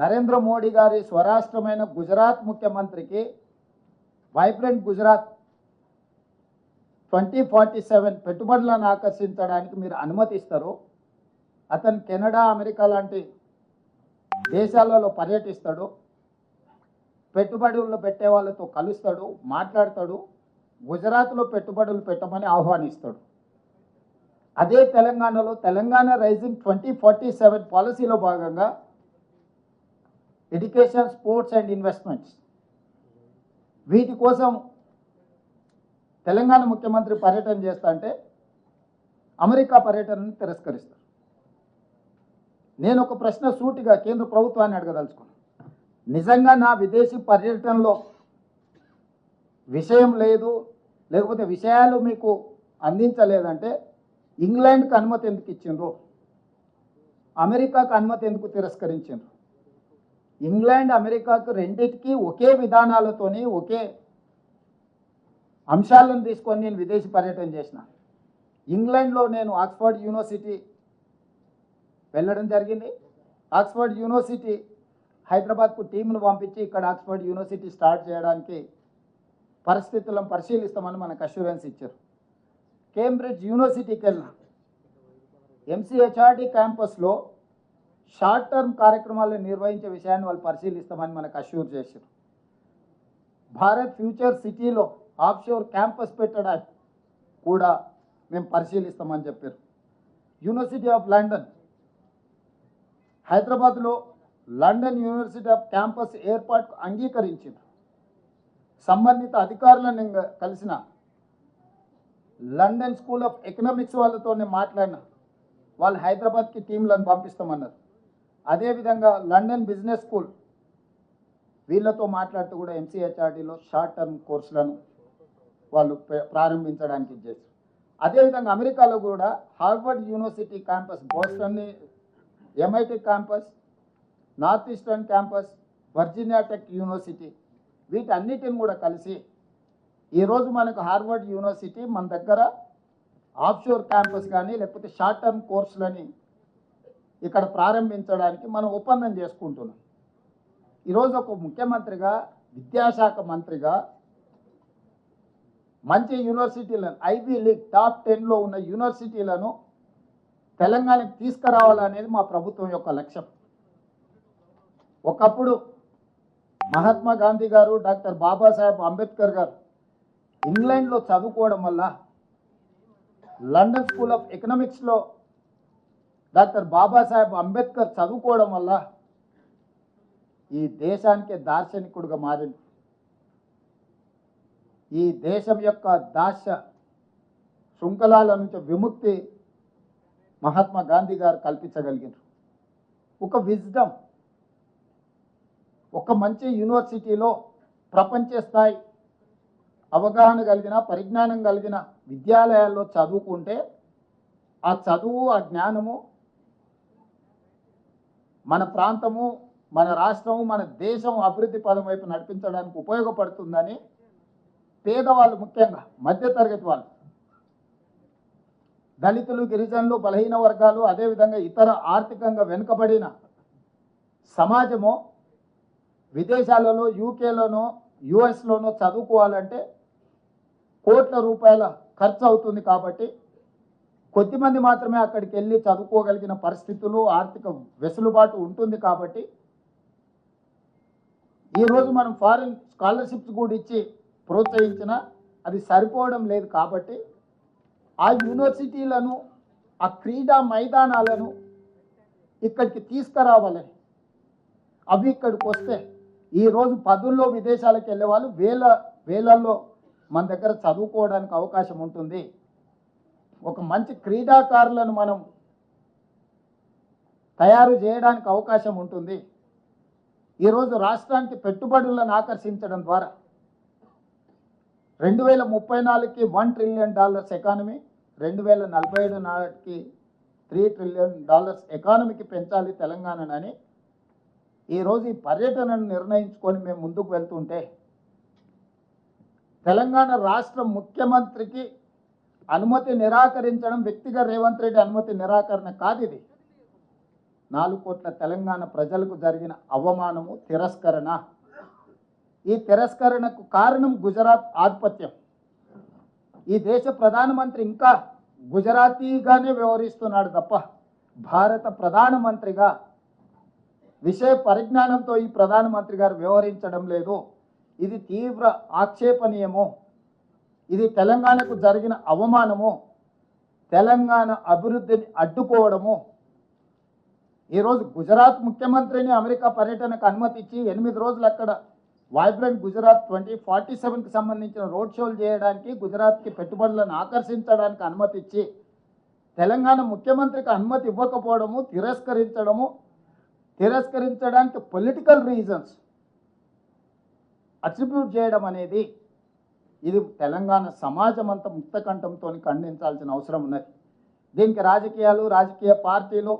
నరేంద్ర మోడీ గారి స్వరాష్ట్రమైన గుజరాత్ ముఖ్యమంత్రికి వైబ్రెంట్ గుజరాత్ 2047 పెట్టుబడులను ఆకర్షించడానికి మీరు అనుమతిస్తారు. అతను కెనడా, అమెరికా లాంటి దేశాలలో పర్యటిస్తాడు, పెట్టుబడులు పెట్టే వాళ్ళతో కలుస్తాడు, మాట్లాడతాడు, గుజరాత్లో పెట్టుబడులు పెట్టమని ఆహ్వానిస్తాడు. అదే తెలంగాణలో తెలంగాణ రైజింగ్ 2047 పాలసీలో భాగంగా ఎడ్యుకేషన్, స్పోర్ట్స్ అండ్ ఇన్వెస్ట్మెంట్స్ వీటి కోసం తెలంగాణ ముఖ్యమంత్రి పర్యటన చేస్తా అంటే అమెరికా పర్యటనను తిరస్కరిస్తారు. నేను ఒక ప్రశ్న సూటిగా కేంద్ర ప్రభుత్వాన్ని అడగదలుచుకున్నాను. నిజంగా నా విదేశీ పర్యటనలో విషయం లేదు, లేకపోతే విషయాలు మీకు అందించలేదంటే ఇంగ్లాండ్కి అనుమతి ఎందుకు ఇచ్చిండ్రు, అమెరికాకు అనుమతి ఎందుకు తిరస్కరించిండ్రు? ఇంగ్లాండ్, అమెరికాకు రెండింటికి ఒకే విధానాలతోని ఒకే అంశాలను తీసుకొని నేను విదేశీ పర్యటన చేసిన. ఇంగ్లాండ్లో నేను ఆక్స్ఫర్డ్ యూనివర్సిటీ వెళ్ళడం జరిగింది. ఆక్స్ఫర్డ్ యూనివర్సిటీ హైదరాబాద్కు టీంను పంపించి ఇక్కడ ఆక్స్ఫర్డ్ యూనివర్సిటీ స్టార్ట్ చేయడానికి పరిస్థితులను పరిశీలిస్తామని మనకు అష్యూరెన్స్ ఇచ్చారు. కేంబ్రిడ్జ్ యూనివర్సిటీకి వెళ్ళిన ఎంసీహెచ్ఆర్డి క్యాంపస్లో షార్ట్ టర్మ్ కార్యక్రమాలను నిర్వహించే విషయాన్ని వాళ్ళు పరిశీలిస్తామని మనకు అష్యూర్ చేశారు. భారత్ ఫ్యూచర్ సిటీలో ఆఫ్షోర్ క్యాంపస్ పెట్టడానికి కూడా మేము పరిశీలిస్తామని చెప్పారు. యూనివర్సిటీ ఆఫ్ లండన్, హైదరాబాద్లో లండన్ యూనివర్సిటీ ఆఫ్ క్యాంపస్ ఏర్పాటుకు అంగీకరించింది. సంబంధిత అధికారులను కలిసిన లండన్ స్కూల్ ఆఫ్ ఎకనామిక్స్ వాళ్ళతో నేను మాట్లాడిన, వాళ్ళు హైదరాబాద్కి టీంలను పంపిస్తామన్నారు. అదేవిధంగా లండన్ బిజినెస్ స్కూల్ వీళ్ళతో మాట్లాడుతూ కూడా ఎంసీహెచ్ఆర్డీలో షార్ట్ టర్మ్ కోర్సులను వాళ్ళు ప్రారంభించడానికి చేస్తారు. అదేవిధంగా అమెరికాలో కూడా Harvard university campus, Boston MIT campus, north eastern campus, Virginia tech university వీటన్నిటిని కూడా కలిసి ఈరోజు మనకు హార్వర్డ్ యూనివర్సిటీ మన దగ్గర ఆఫ్షోర్ క్యాంపస్ కానీ లేకపోతే షార్ట్ టర్మ్ కోర్సులని ఇక్కడ ప్రారంభించడానికి మనం ఒప్పందం చేసుకుంటున్నాం. ఈరోజు ఒక ముఖ్యమంత్రిగా, విద్యాశాఖ మంత్రిగా మంచి యూనివర్సిటీలను, ఐవీ లీగ్ టాప్ 10లో ఉన్న యూనివర్సిటీలను తెలంగాణకు తీసుకురావాలనేది మా ప్రభుత్వం యొక్క లక్ష్యం. ఒకప్పుడు మహాత్మా గాంధీ గారు, డాక్టర్ బాబాసాహెబ్ అంబేద్కర్ గారు ఇంగ్లాండ్లో చదువుకోవడం వల్ల, లండన్ స్కూల్ ఆఫ్ ఎకనామిక్స్లో డాక్టర్ బాబాసాహెబ్ అంబేద్కర్ చదువుకోవడం వల్ల ఈ దేశానికి దార్శనికుడిగా మారింది. ఈ దేశం యొక్క దాస్య శృంఖలాల నుంచి విముక్తి మహాత్మా గాంధీ గారు కల్పించగలిగారు. ఒక విజ్డమ్, ఒక మంచి యూనివర్సిటీలో ప్రపంచ స్థాయి అవగాహన కలిగిన, పరిజ్ఞానం కలిగిన విద్యాలయాల్లో చదువుకుంటే ఆ చదువు, ఆ జ్ఞానము మన ప్రాంతము, మన రాష్ట్రము, మన దేశం అభివృద్ధి పదం వైపు నడిపించడానికి ఉపయోగపడుతుందని పేదవాళ్ళు, ముఖ్యంగా మధ్యతరగతి వాళ్ళు, దళితులు, గిరిజనులు, బలహీన వర్గాలు, అదేవిధంగా ఇతర ఆర్థికంగా వెనుకబడిన సమాజము విదేశాలలో, యూకేలోనో యుఎస్లోనో చదువుకోవాలంటే కోట్ల రూపాయల ఖర్చు అవుతుంది. కాబట్టి కొద్దిమంది మాత్రమే అక్కడికి వెళ్ళి చదువుకోగలిగిన పరిస్థితులు, ఆర్థిక వెసులుబాటు ఉంటుంది. కాబట్టి ఈరోజు మనం ఫారిన్ స్కాలర్షిప్స్ కూడా ఇచ్చి ప్రోత్సహించినా అది సరిపోవడం లేదు. కాబట్టి ఆ యూనివర్సిటీలను, ఆ క్రీడా మైదానాలను ఇక్కడికి తీసుకురావాలని, అవి ఇక్కడికి వస్తే ఈరోజు పదుల్లో విదేశాలకు వెళ్ళే వాళ్ళు వేలల్లో మన దగ్గర చదువుకోవడానికి అవకాశం ఉంటుంది. ఒక మంచి క్రీడాకారులను మనం తయారు చేయడానికి అవకాశం ఉంటుంది. ఈరోజు రాష్ట్రానికి పెట్టుబడులను ఆకర్షించడం ద్వారా 2034కి $1 ట్రిలియన్ ఎకానమీ, 2047 నాటికి $3 ట్రిలియన్ ఎకానమీకి పెంచాలి తెలంగాణని ఈరోజు ఈ పర్యటనను నిర్ణయించుకొని మేము ముందుకు వెళ్తుంటే, తెలంగాణ రాష్ట్ర ముఖ్యమంత్రికి అనుమతి నిరాకరించడం వ్యక్తిగా రేవంత్ రెడ్డి అనుమతి నిరాకరణ కాదు. ఇది 4 కోట్ల తెలంగాణ ప్రజలకు జరిగిన అవమానము, తిరస్కరణ. ఈ తిరస్కరణకు కారణం గుజరాత్ ఆధిపత్యం. ఈ దేశ ప్రధానమంత్రి ఇంకా గుజరాతీగానే వ్యవహరిస్తున్నాడు తప్ప భారత ప్రధానమంత్రిగా విషయ పరిజ్ఞానంతో ఈ ప్రధానమంత్రి గారు వ్యవహరించడం లేదు. ఇది తీవ్ర ఆక్షేపణీయము. ఇది తెలంగాణకు జరిగిన అవమానము, తెలంగాణ అభివృద్ధిని అడ్డుకోవడము. ఈరోజు గుజరాత్ ముఖ్యమంత్రిని అమెరికా పర్యటనకు అనుమతి ఇచ్చి 8 రోజులు అక్కడ వైబ్రెంట్ గుజరాత్ 2047కి సంబంధించిన రోడ్ షోలు చేయడానికి, గుజరాత్కి పెట్టుబడులను ఆకర్షించడానికి అనుమతి ఇచ్చి తెలంగాణ ముఖ్యమంత్రికి అనుమతి ఇవ్వకపోవడము, తిరస్కరించడానికి పొలిటికల్ రీజన్స్ అట్రిబ్యూట్ చేయడం అనేది ఇది తెలంగాణ సమాజం అంతా ముక్తకంఠంతో ఖండించాల్సిన అవసరం ఉన్నది. దీనికి రాజకీయాలు, రాజకీయ పార్టీలు,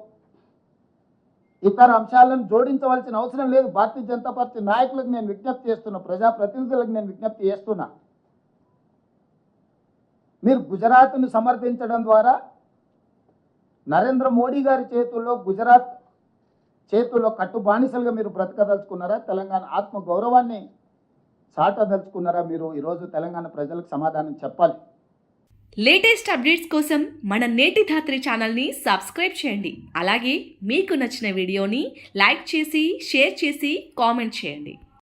ఇతర అంశాలను జోడించవలసిన అవసరం లేదు. భారతీయ జనతా పార్టీ నాయకులకు నేను విజ్ఞప్తి చేస్తున్నా, ప్రజాప్రతినిధులకు నేను విజ్ఞప్తి చేస్తున్నా, మీరు గుజరాత్ను సమర్థించడం ద్వారా నరేంద్ర మోడీ గారి చేతుల్లో, గుజరాత్ చేతుల్లో కట్టుబానిసలుగా మీరు బ్రతకదలుచుకున్నారా? తెలంగాణ ఆత్మ గౌరవాన్ని చాటదలుచుకున్నారా? మీరు ఈరోజు తెలంగాణ ప్రజలకు సమాధానం చెప్పాలి. లేటెస్ట్ అప్డేట్స్ కోసం మన నేటి ధాత్రి ఛానల్ని సబ్స్క్రైబ్ చేయండి. అలాగే మీకు నచ్చిన వీడియోని లైక్ చేసి, షేర్ చేసి, కామెంట్ చేయండి.